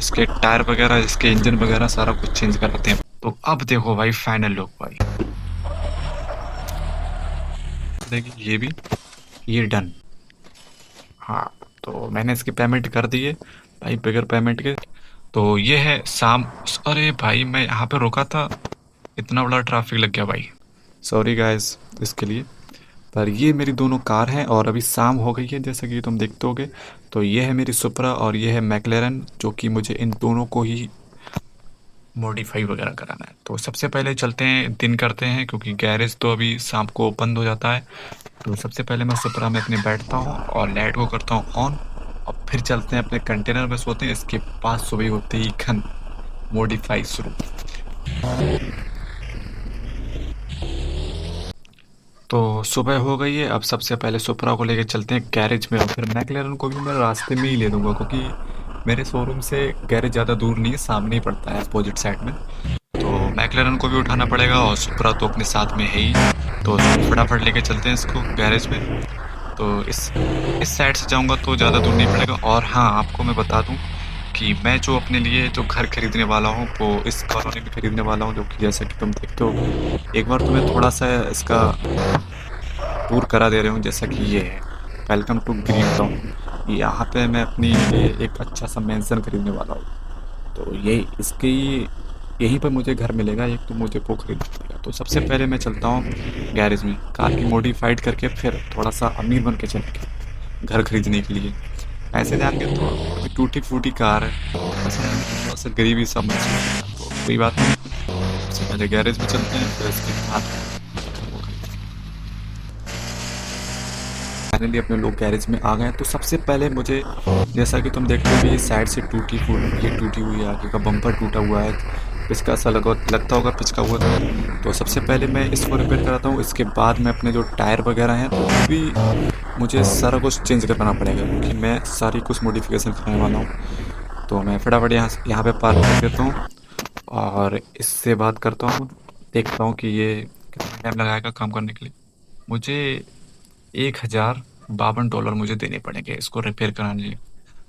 इसके टायर वगैरह, इसके इंजन वगैरह सारा कुछ चेंज कराते हैं। तो अब देखो भाई फाइनल लुक भाई, देखिए ये डन। हाँ, तो मैंने इसकी पेमेंट कर दी है भाई, बगैर पेमेंट के। तो ये है शाम। अरे भाई मैं यहाँ पे रुका था, इतना बड़ा ट्रैफिक लग गया भाई, सॉरी गाइस इसके लिए। पर ये मेरी दोनों कार हैं और अभी शाम हो गई है जैसा कि तुम देखते होगे। तो ये है मेरी सुपरा और ये है मैकलेरन, जो कि मुझे इन दोनों को ही मॉडिफाई वगैरह कराना है। तो सबसे पहले चलते हैं, दिन करते हैं, क्योंकि गैरेज तो अभी शाम को बंद हो जाता है। तो सबसे पहले मैं सुपरा में अपने बैठता हूँ और लाइट को करता हूँ ऑन, और फिर चलते हैं अपने कंटेनर में सोते हैं। इसके बाद सुबह होते ही खन मॉडिफाई शुरू। तो सुबह हो गई है, अब सबसे पहले सुपरा को लेके चलते हैं गैरेज में, और फिर मैकलेरन को भी मैं रास्ते में ही ले दूंगा, क्योंकि मेरे शोरूम से गैरेज ज़्यादा दूर नहीं है, सामने ही पड़ता है अपोजिट साइड में। तो मैकलेरन को भी उठाना पड़ेगा और सुपरा तो अपने साथ में है ही। तो फटाफट लेके चलते हैं इसको गैरेज में। तो इस साइड से जाऊंगा तो ज़्यादा दूर नहीं पड़ेगा। और हाँ, आपको मैं बता दूं कि मैं जो अपने लिए जो घर खरीदने वाला हूँ वो इस कॉलोनी में खरीदने वाला हूँ, जो कि जैसा कि तुम देखते हो। एक बार तुम्हें थोड़ा सा इसका टूर करा दे रहे हूँ, जैसा कि ये है वेलकम टू ग्रीन टाउन। यहाँ पे मैं अपनी लिए एक अच्छा सा मेंशन खरीदने वाला हूँ। तो ये इसकी यहीं पर मुझे घर मिलेगा एक, तो मुझे वो खरीदना पड़ेगा। तो सबसे पहले मैं चलता हूँ गैरेज में, कार की मॉडिफाइड करके फिर थोड़ा सा अमीर बन के चलेंगे घर खरीदने के लिए। ऐसे जाएंगे तो अभी टूटी फूटी कार है, थोड़ा सा गरीबी सा महसूस होगा, तो कोई बात नहीं। सबसे पहले गैरेज में चलते हैं, फिर इसके बाद फाइनली अपने लोग गैरेज में आ गए हैं। तो सबसे पहले मुझे, जैसा कि तुम देखते हो, ये साइड से ये टूटी हुई है, आगे का बम्पर टूटा हुआ है, पिचका सा लगता होगा पिचका हुआ था। तो सबसे पहले मैं इसको रिपेयर कराता हूँ, इसके बाद मैं अपने जो टायर वगैरह हैं तो वो भी मुझे सारा कुछ चेंज करना पड़ेगा, क्योंकि मैं सारी कुछ मॉडिफिकेशन करने वाला हूँ। तो मैं फटाफट यहाँ पे पार्क कर देता हूँ और इससे बात करता हूँ, देखता हूँ कि ये कितना टाइम लगाएगा काम करने के लिए। मुझे $1052 मुझे देने पड़ेंगे इसको रिपेयर कराने के लिए।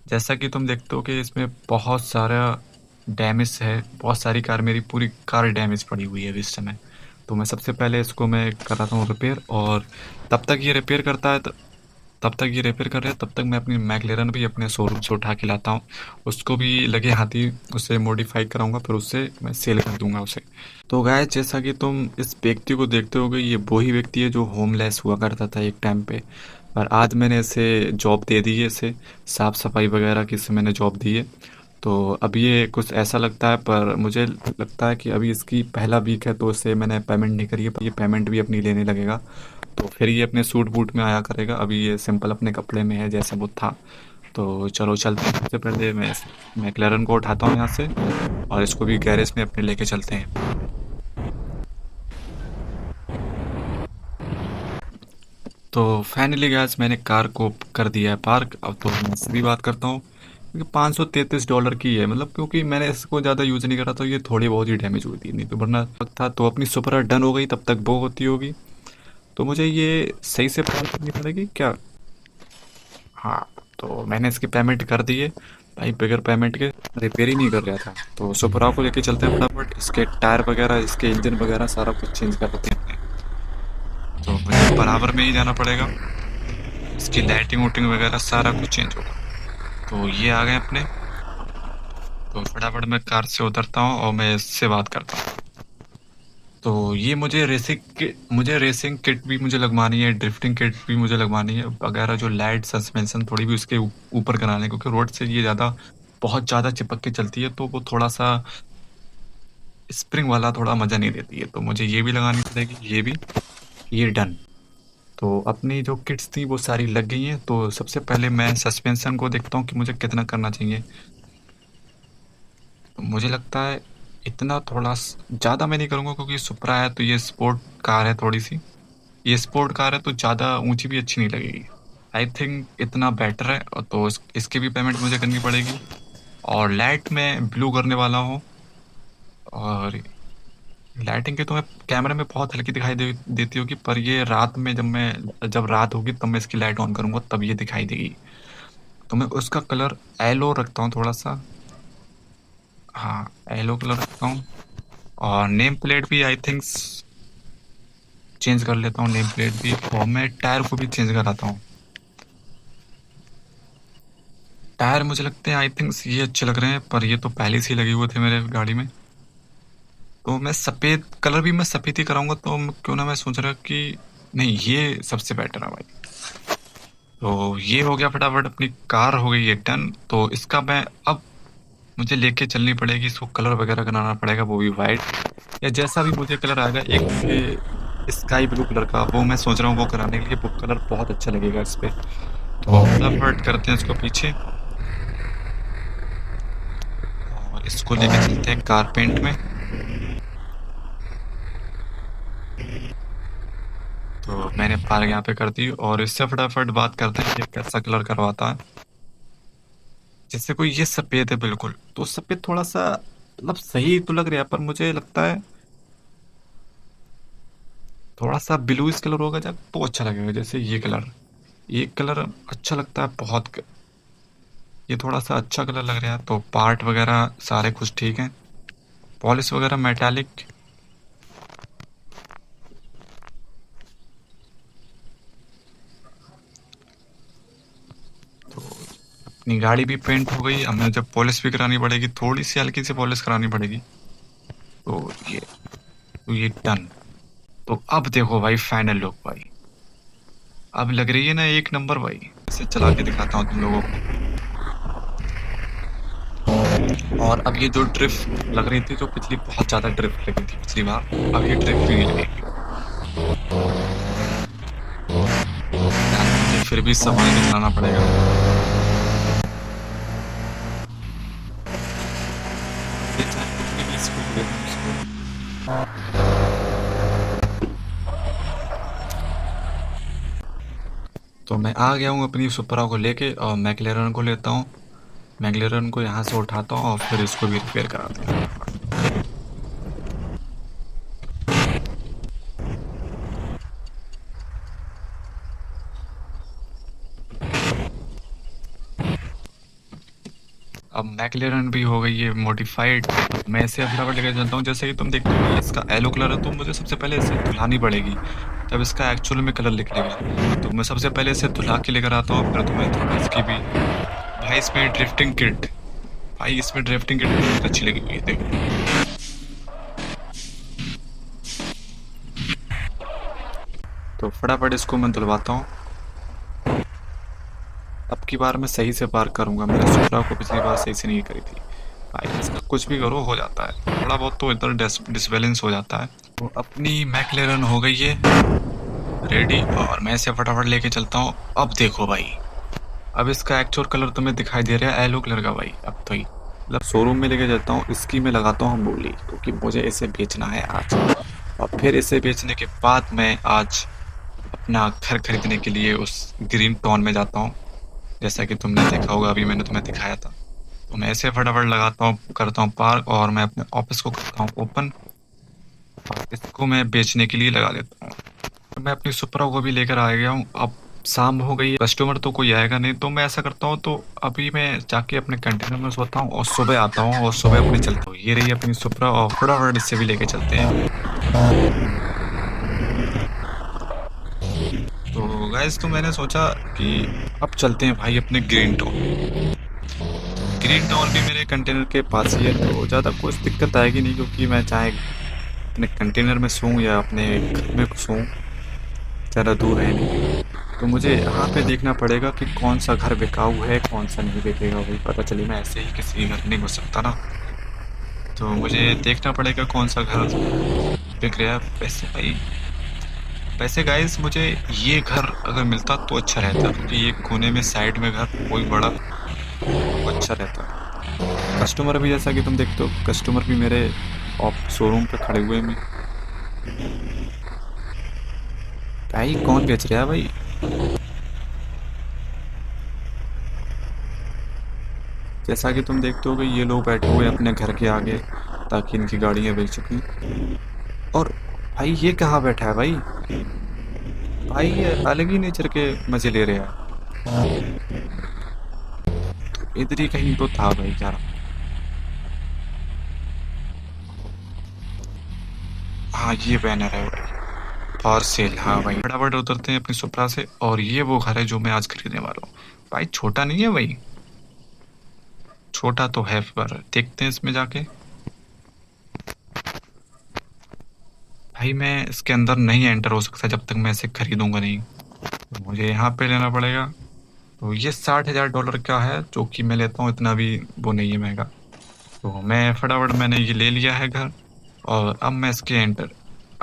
जैसा कि तुम देखते हो कि इसमें बहुत सारा डैमेज है, बहुत सारी कार, मेरी पूरी कार डैमेज पड़ी हुई है अभी इस समय। तो मैं सबसे पहले इसको मैं कराता हूँ रिपेयर, और तब तक ये रिपेयर करता है तब तक ये रिपेयर कर रहे हैं, तब तक मैं अपनी मैकलेरन भी अपने शोरूम से उठा के लाता हूँ। उसको भी लगे हाथी उसे मॉडिफाई कराऊंगा, फिर उससे मैं सेल कर दूंगा उसे। तो गाय, जैसा कि तुम इस व्यक्ति को देखते होगे, ये वही व्यक्ति है जो होमलेस हुआ करता था एक टाइम पे। पर आज मैंने इसे जॉब दे दी है, इसे साफ सफाई वगैरह की इसे मैंने जॉब दी है। तो अभी ये कुछ ऐसा लगता है, पर मुझे लगता है कि अभी इसकी पहला वीक है, तो इसे मैंने पेमेंट नहीं करी है, पर ये पेमेंट भी अपनी लेने लगेगा। तो फिर ये अपने सूट बूट में आया करेगा, अभी ये सिंपल अपने कपड़े में है जैसे वो था। तो चलो चलते हैं, सबसे पहले मैं मैकलेरन को उठाता हूँ यहाँ से, और इसको भी गैरेज में अपने लेके चलते हैं। तो फाइनली गैस, मैंने कार को कर दिया है पार्क। अब तो मैं सीधी बात करता हूँ, क्योंकि $533 की है, मतलब क्योंकि मैंने इसको ज़्यादा यूज़ नहीं करा, तो ये थोड़ी बहुत ही डैमेज हुई थी, नहीं तो वरना वक्त था। तो अपनी सुपर डन हो गई, तब तक वो होती होगी। तो मुझे ये सही से पार करनी पड़ेगी क्या? हाँ, तो मैंने इसकी पेमेंट कर दी है भाई, बगैर पेमेंट के रिपेयर ही नहीं कर रहा था। तो सुपरा को लेके चलते हैं फटाफट, इसके टायर वगैरह, इसके इंजन वगैरह सारा कुछ चेंज कर देते हैं। तो मुझे बराबर में ही जाना पड़ेगा, इसकी लाइटिंग वोटिंग वगैरह सारा कुछ चेंज होगा। तो ये आ गए अपने। तो फटाफट मैं कार से उतरता हूँ और मैं इससे बात करता हूँ। तो ये मुझे रेसिंग किट भी मुझे लगवानी है, ड्रिफ्टिंग किट भी मुझे लगवानी है वगैरह, जो लाइट सस्पेंशन थोड़ी भी उसके ऊपर कराने, क्योंकि रोड से ये ज़्यादा बहुत ज़्यादा चिपक के चलती है, तो वो थोड़ा सा स्प्रिंग वाला थोड़ा मज़ा नहीं देती है। तो मुझे ये भी लगानी पड़ेगी, ये डन। तो अपनी जो किट्स थी वो सारी लग गई हैं। तो सबसे पहले मैं सस्पेंशन को देखता हूँ कि मुझे कितना करना चाहिए। तो मुझे लगता है इतना थोड़ा ज़्यादा मैं नहीं करूँगा, क्योंकि सुपरा है तो ये स्पोर्ट कार है थोड़ी सी, ये स्पोर्ट कार है, तो ज़्यादा ऊंची भी अच्छी नहीं लगेगी। आई थिंक इतना बेटर है। और तो इसकी भी पेमेंट मुझे करनी पड़ेगी। और लाइट में ब्लू करने वाला हूँ। और लाइटिंग के तो मैं कैमरे में बहुत हल्की दिखाई देती होगी, पर ये रात में जब रात होगी तब मैं इसकी लाइट ऑन करूँगा, तब ये दिखाई देगी। तो मैं उसका कलर येलो रखता हूँ थोड़ा सा, हाँ, येलो कलर रखता हूँ। और नेम प्लेट भी आई थिंक चेंज कर लेता हूँ, नेम प्लेट भी। और मैं टायर को भी चेंज कराता हूँ। टायर मुझे लगते हैं आई थिंक ये अच्छे लग रहे हैं, पर ये तो पहले से ही लगे हुए थे मेरे गाड़ी में। तो मैं सफ़ेद कलर भी मैं सफ़ेद ही कराऊंगा, तो क्यों ना मैं सोच रहा कि नहीं, ये सबसे बेटर है भाई। तो ये हो गया फटाफट, अपनी कार हो गई है डन। तो इसका मैं अब मुझे लेके चलनी पड़ेगी, इसको कलर वगैरह कराना पड़ेगा, वो भी वाइट या जैसा भी मुझे कलर आएगा। एक स्काई ब्लू कलर का वो मैं सोच रहा हूँ, वो कराने के लिए वो कलर बहुत अच्छा लगेगा इस पे। तो फटाफट करते हैं इसको पीछे और इसको लेके चलते हैं कारपेंट में। तो मैंने पार्क यहाँ पे कर दी और इससे फटाफट बात करते हैं कि कैसा कलर करवाता है। जैसे कोई ये सफेद है बिल्कुल, तो सफेद थोड़ा सा मतलब सही तो लग रहा है, पर मुझे लगता है थोड़ा सा ब्लूइश कलर होगा जब तो अच्छा लगेगा। जैसे ये कलर अच्छा लगता है बहुत। ये थोड़ा सा अच्छा कलर लग रहा है। तो पार्ट वगैरह सारे कुछ ठीक हैं, पॉलिश वगैरह मेटालिक। तो अपनी गाड़ी भी पेंट हो गई, हमें जब पॉलिश भी करानी पड़ेगी, थोड़ी सी हल्की सी पॉलिश करानी पड़ेगी। तो ये तो ये डन। तो अब देखो भाई फाइनल लुक भाई, अब लग रही है ना एक नंबर भाई। इसे चला के दिखाता हूँ तुम लोगों को। और अब ये जो ड्रिफ्ट लग रही थी, जो पिछली बहुत ज्यादा ड्रिफ्ट लगी थी पिछली बार, अब ये ड्रिफ्ट भी नहीं लगेगी। यार मुझे फिर भी संभाल के चलाना पड़ेगा। ये चाहे कितनी भी स्पीड दे दूं इसको। तो मैं आ गया हूँ अपनी सुपरा को लेके और मैक्लेरन को लेता हूँ। मैक्लेरन को यहाँ से उठाता हूँ और फिर इसको भी रिपेयर कराते हैं। अब मैक्लेरन भी हो गई है मॉडिफाइड। मैं इसे फटाफट लेकर चलता हूँ। जैसे कि तुम देखते हो कि इसका येलो कलर है, तो मुझे सबसे पहले इसे धुलानी पड़ेगी, तब इसका एक्चुअल में कलर निकलेगा। तो मैं सबसे पहले इसे धुला के लेकर आता हूँ, फिर तुम्हें थोड़ा इसकी भी। भाई इसमें ड्रिफ्टिंग किट, भाई इसमें ड्रिफ्टिंग किट बहुत अच्छी लगी हुई है, देखो। तो फटाफट इसको मैं धुलवाता हूँ। अब की बार मैं सही से पार करूंगा, मैंने सुपरा को पिछली बार सही से नहीं करी थी। भाई इसका कुछ भी करो हो जाता है, थोड़ा बहुत तो इधर डिसबैलेंस हो जाता है। तो अपनी मैक्लेरन हो गई है रेडी और मैं इसे फटाफट लेके चलता हूँ। अब देखो भाई, अब इसका एक्चुअल कलर तुम्हें दिखाई दे रहा है येलो कलर का भाई। अब तो ही मतलब शोरूम में लेके जाता हूँ, इसकी मैं लगाता हूँ बोली, क्योंकि मुझे इसे बेचना है आज। और फिर इसे बेचने के बाद मैं आज अपना घर खरीदने के लिए उस ग्रीन टाउन में जाता हूँ, जैसा कि तुमने देखा होगा, अभी मैंने तुम्हें दिखाया था। तो मैं इसे फटाफट लगाता हूँ, करता हूँ पार्क और मैं अपने ऑफिस को करता हूँ ओपन और इसको मैं बेचने के लिए लगा देता हूँ। तो मैं अपनी सुपरा को भी लेकर आ गया हूँ। अब शाम हो गई है, कस्टमर तो कोई आएगा नहीं, तो मैं ऐसा करता हूँ, तो अभी मैं जाके अपने कंटेनर में सोता हूँ और सुबह आता हूँ और सुबह अपनी चलता हूँ। ये रही अपनी सुपरा और फटाफट इससे भी लेके चलते हैं। तो गाइस, तो मैंने सोचा कि अब चलते हैं भाई अपने ग्रीन टाउन। ग्रीन टाउन भी मेरे कंटेनर के पास ही है, तो ज़्यादा कुछ दिक्कत आएगी नहीं, क्योंकि मैं चाहे अपने कंटेनर में सोऊं या अपने घर में सोऊं, ज़्यादा दूर है नहीं। तो मुझे यहाँ पे देखना पड़ेगा कि कौन सा घर बिकाऊ है, कौन सा नहीं बिकेगा। वही पता चले, मैं ऐसे ही किसी घर नहीं घुस सकता ना। तो मुझे देखना पड़ेगा कौन सा घर बिक रहा है। वैसे गाइस, मुझे ये घर अगर मिलता तो अच्छा रहता, क्योंकि ये कोने में साइड में घर कोई बड़ा तो अच्छा रहता। कस्टमर भी जैसा कि तुम देखते हो, कस्टमर भी मेरे ऑफ शोरूम पे खड़े हुए हैं। भाई कौन बेच रहा है भाई? जैसा कि तुम देखते हो कि ये लोग बैठे हुए हैं अपने घर के आगे, ताकि इनकी गाड़ियां बिक सकें। और भाई ये कहाँ बैठा है भाई? भाई ये अलग ही नेचर के मजे ले रहे हैं। इधर ही कहीं तो था भाई यार। हाँ ये बैनर है भाई, फॉर सेल। हाँ भाई फटाफट उतरते हैं अपनी सुपरा से, और ये वो घर है जो मैं आज खरीदने वाला हूँ। भाई छोटा नहीं है भाई, छोटा तो है पर देखते हैं इसमें जाके। भाई मैं इसके अंदर नहीं एंटर हो सकता जब तक मैं इसे खरीदूंगा नहीं, तो मुझे यहाँ पे लेना पड़ेगा। तो ये $60,000 का है, जो कि मैं लेता हूँ इतना भी वो नहीं है महंगा। तो मैं फटाफट मैंने ये ले लिया है घर, और अब मैं इसके अंदर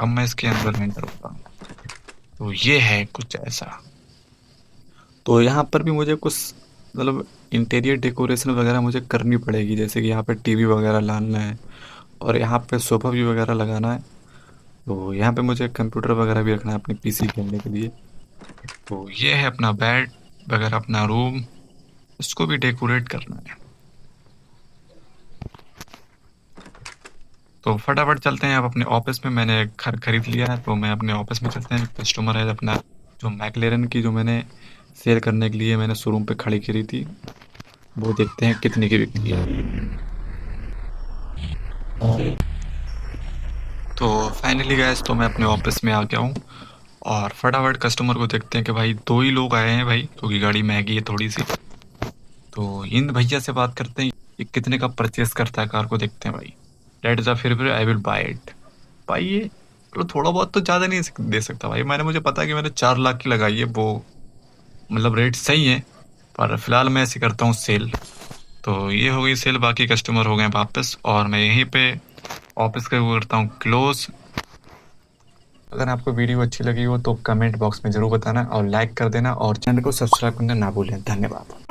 एंटर होता हूँ। तो ये है कुछ ऐसा। तो यहाँ पर भी मुझे कुछ मतलब इंटीरियर डेकोरेशन वगैरह मुझे करनी पड़ेगी, जैसे कि यहाँ पे टीवी वगैरह लाना है, और यहाँ पे सोफा भी वगैरह लगाना है। तो यहाँ पे मुझे कंप्यूटर वगैरह भी रखना है अपने पीसी खेलने के लिए। तो ये है अपना बेड वगैरह, अपना रूम, इसको भी डेकोरेट करना है। तो फटाफट चलते हैं अब अपने ऑफिस में। मैंने घर खरीद लिया है, तो मैं अपने ऑफिस में चलते हैं। कस्टमर है अपना, जो मैकलेरन की जो मैंने सेल करने के लिए मैंने शोरूम पे खड़ी करी थी, वो देखते हैं कितने की बिकती है। तो फाइनली गैस, तो मैं अपने ऑफिस में आ गया हूँ, और फटाफट कस्टमर को देखते हैं कि भाई दो ही लोग आए हैं भाई, क्योंकि गाड़ी महंगी है थोड़ी सी। तो इन भैया से बात करते हैं, ये कितने का परचेस करता है कार को, देखते हैं भाई। डेट इज फिर आई विल बाय इट। भाई ये चलो थोड़ा बहुत तो ज़्यादा नहीं दे सकता भाई, मुझे पता है कि मैंने 4 लाख की लगाई है, वो मतलब रेट सही है, पर फिलहाल मैं ऐसे करता हूँ सेल। तो ये हो गई सेल, बाकी कस्टमर हो गए वापस, और मैं यहीं पे ऑफिस का वो करता हूँ क्लोज। अगर आपको वीडियो अच्छी लगी हो तो कमेंट बॉक्स में ज़रूर बताना, और लाइक कर देना, और चैनल को सब्सक्राइब करना ना भूलें। धन्यवाद।